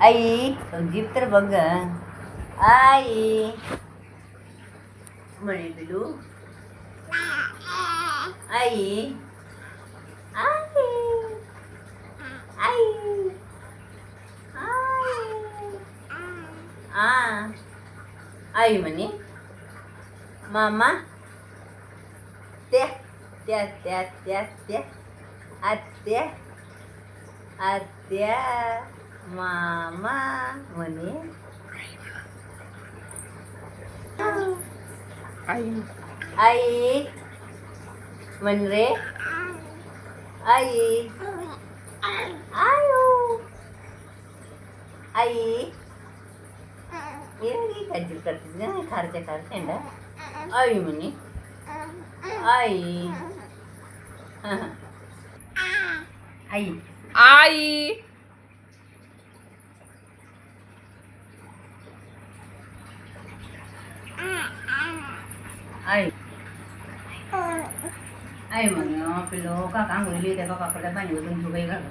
आई jeep तर बघ ग. आई म्हणे पिलू. आई आई आई आ आई म्हणे मामा त्या त्या त्या त्या त्या आत्या आत्या मामा म्हणे आई आई म्हण रे आई आयो आई एवढी काळजी करते ना खारच्या खारच्या आई म्हणे आई आई आई आई आई म्हणे पिलो काका आंघोळीला येते काकाकडे पाणी ओतून तू काही घाल